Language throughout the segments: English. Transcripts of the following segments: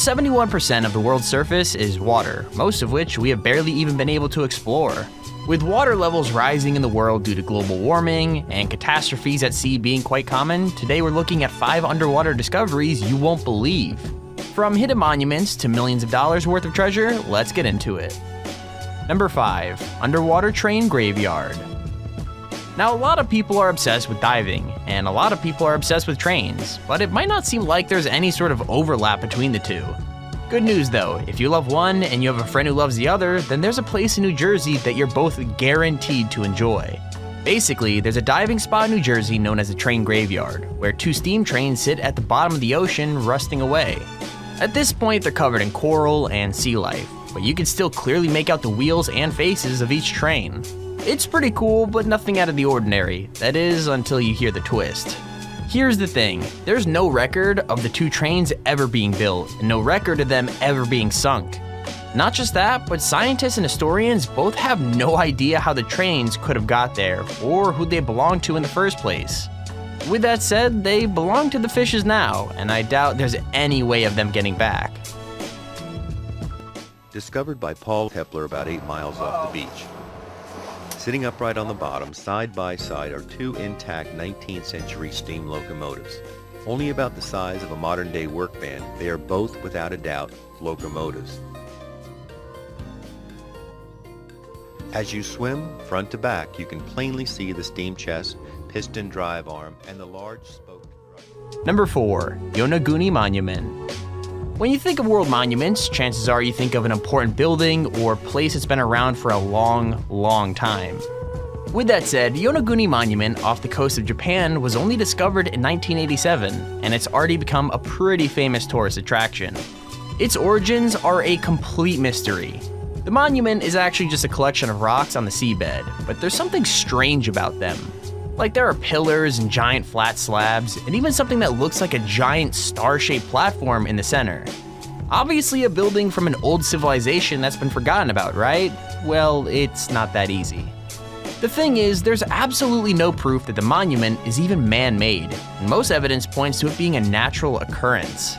71% of the world's surface is water, most of which we have barely even been able to explore. With water levels rising in the world due to global warming and catastrophes at sea being quite common, today we're looking at 5 underwater discoveries you won't believe. From hidden monuments to millions of dollars worth of treasure, let's get into it. Number 5. Underwater Train Graveyard. Now, a lot of people are obsessed with diving, and a lot of people are obsessed with trains, but it might not seem like there's any sort of overlap between the two. Good news though, if you love one and you have a friend who loves the other, then there's a place in New Jersey that you're both guaranteed to enjoy. Basically, there's a diving spot in New Jersey known as the Train Graveyard, where 2 steam trains sit at the bottom of the ocean rusting away. At this point, they're covered in coral and sea life, but you can still clearly make out the wheels and faces of each train. It's pretty cool, but nothing out of the ordinary. That is, until you hear the twist. Here's the thing, there's no record of the 2 trains ever being built, and no record of them ever being sunk. Not just that, but scientists and historians both have no idea how the trains could have got there, or who they belonged to in the first place. With that said, they belong to the fishes now, and I doubt there's any way of them getting back. Discovered by Paul Kepler about 8 miles off the beach. Sitting upright on the bottom, side by side, are 2 intact 19th century steam locomotives. Only about the size of a modern-day work van, they are both, without a doubt, locomotives. As you swim front to back, you can plainly see the steam chest, piston drive arm, and the large spoke. Number 4. Yonaguni Monument. When you think of world monuments, chances are you think of an important building or place that's been around for a long time. With that said, Yonaguni Monument off the coast of Japan was only discovered in 1987, and it's already become a pretty famous tourist attraction. Its origins are a complete mystery. The monument is actually just a collection of rocks on the seabed, but there's something strange about them. Like there are pillars and giant flat slabs, and even something that looks like a giant star-shaped platform in the center. Obviously a building from an old civilization that's been forgotten about, right? Well, it's not that easy. The thing is, there's absolutely no proof that the monument is even man-made, and most evidence points to it being a natural occurrence.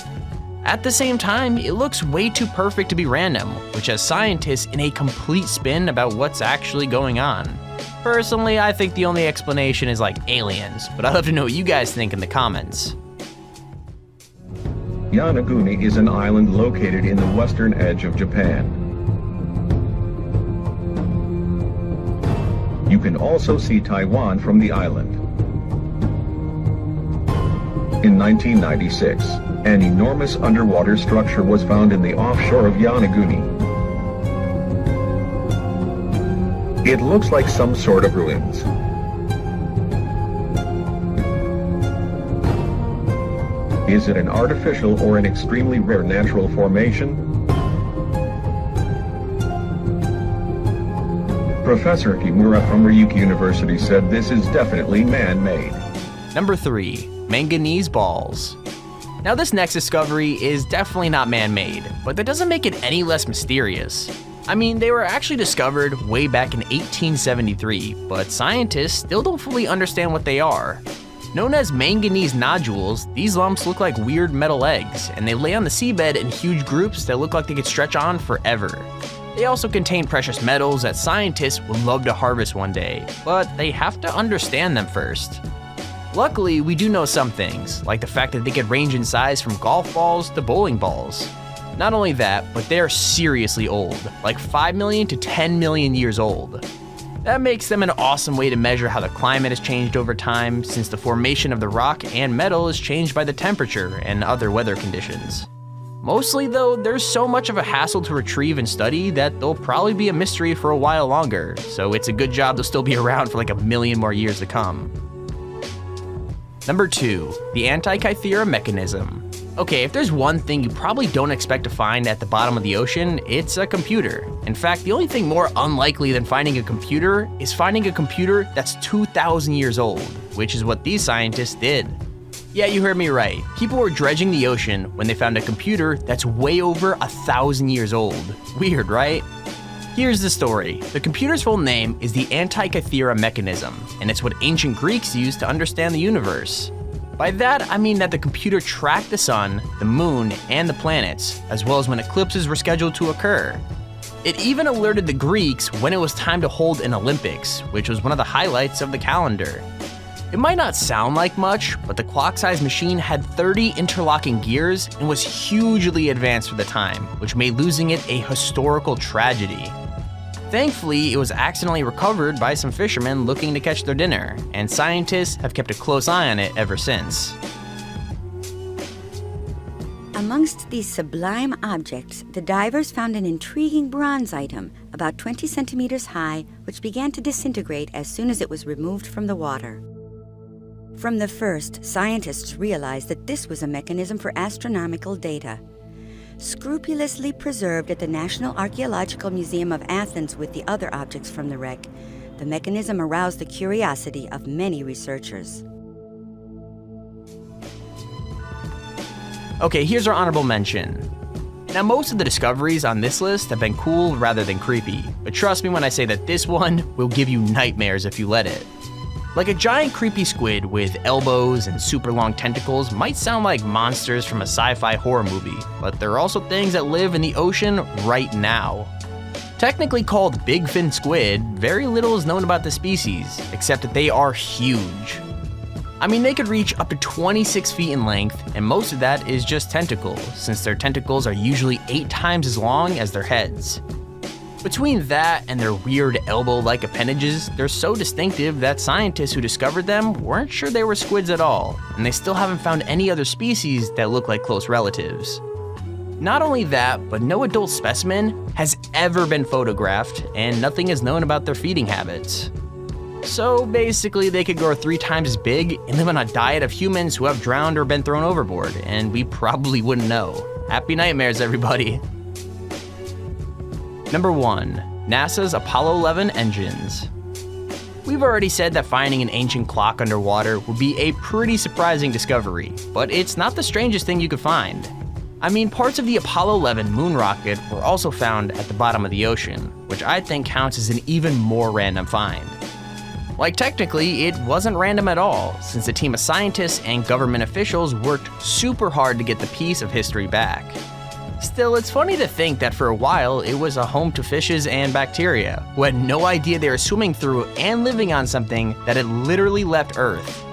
At the same time, it looks way too perfect to be random, which has scientists in a complete spin about what's actually going on. Personally, I think the only explanation is like aliens, but I'd love to know what you guys think in the comments. Yonaguni is an island located in the western edge of Japan. You can also see Taiwan from the island. In 1996, an enormous underwater structure was found in the offshore of Yonaguni. It looks like some sort of ruins. Is it an artificial or an extremely rare natural formation? Professor Kimura from Ryukyu University said this is definitely man-made. Number 3. Manganese balls. Now this next discovery is definitely not man-made, but that doesn't make it any less mysterious. I mean, they were actually discovered way back in 1873, but scientists still don't fully understand what they are. Known as manganese nodules, these lumps look like weird metal eggs, and they lay on the seabed in huge groups that look like they could stretch on forever. They also contain precious metals that scientists would love to harvest one day, but they have to understand them first. Luckily, we do know some things, like the fact that they could range in size from golf balls to bowling balls. Not only that, but they're seriously old, like 5 million to 10 million years old. That makes them an awesome way to measure how the climate has changed over time, since the formation of the rock and metal is changed by the temperature and other weather conditions. Mostly though, there's so much of a hassle to retrieve and study that they'll probably be a mystery for a while longer, so it's a good job they'll still be around for like a million more years to come. Number 2. The antikythera mechanism. Okay, if there's one thing you probably don't expect to find at the bottom of the ocean, it's a computer. In fact, the only thing more unlikely than finding a computer is finding a computer that's 2,000 years old, which is what these scientists did. Yeah, you heard me right. People were dredging the ocean when they found a computer that's way over 1,000 years old. Weird, right? Here's the story. The computer's full name is the antikythera mechanism, and it's what ancient Greeks used to understand the universe. By that, I mean that the computer tracked the sun, the moon, and the planets, as well as when eclipses were scheduled to occur. It even alerted the Greeks when it was time to hold an Olympics, which was one of the highlights of the calendar. It might not sound like much, but the clock-sized machine had 30 interlocking gears and was hugely advanced for the time, which made losing it a historical tragedy. Thankfully, it was accidentally recovered by some fishermen looking to catch their dinner, and scientists have kept a close eye on it ever since. Amongst these sublime objects, the divers found an intriguing bronze item, about 20 centimeters high, which began to disintegrate as soon as it was removed from the water. From the first, scientists realized that this was a mechanism for astronomical data. Scrupulously preserved at the National Archaeological Museum of Athens with the other objects from the wreck, the mechanism aroused the curiosity of many researchers. Okay, here's our honorable mention. Now, most of the discoveries on this list have been cool rather than creepy, but trust me when I say that this one will give you nightmares if you let it. Like a giant creepy squid with elbows and super long tentacles might sound like monsters from a sci-fi horror movie, but they're also things that live in the ocean right now. Technically called big fin squid, very little is known about the species, except that they are huge. I mean, they could reach up to 26 feet in length, and most of that is just tentacles, since their tentacles are usually 8 times as long as their heads. Between that and their weird elbow-like appendages, they're so distinctive that scientists who discovered them weren't sure they were squids at all, and they still haven't found any other species that look like close relatives. Not only that, but no adult specimen has ever been photographed, and nothing is known about their feeding habits. So basically, they could grow 3 times as big and live on a diet of humans who have drowned or been thrown overboard, and we probably wouldn't know. Happy nightmares, everybody. Number 1. NASA's Apollo 11 engines. We've already said that finding an ancient clock underwater would be a pretty surprising discovery, but it's not the strangest thing you could find. I mean, parts of the Apollo 11 moon rocket were also found at the bottom of the ocean, which I think counts as an even more random find. Like, technically, it wasn't random at all, since a team of scientists and government officials worked super hard to get the piece of history back. Still, it's funny to think that for a while it was a home to fishes and bacteria, who had no idea they were swimming through and living on something that had literally left Earth.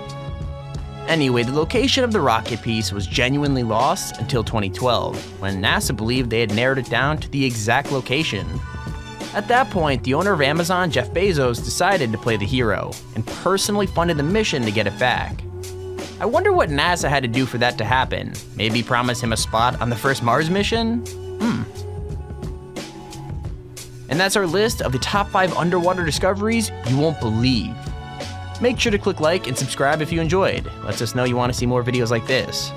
Anyway, the location of the rocket piece was genuinely lost until 2012, when NASA believed they had narrowed it down to the exact location. At that point, the owner of Amazon, Jeff Bezos, decided to play the hero, and personally funded the mission to get it back. I wonder what NASA had to do for that to happen. Maybe promise him a spot on the first Mars mission? And that's our list of the top 5 underwater discoveries you won't believe. Make sure to click like and subscribe if you enjoyed. Lets us know you want to see more videos like this.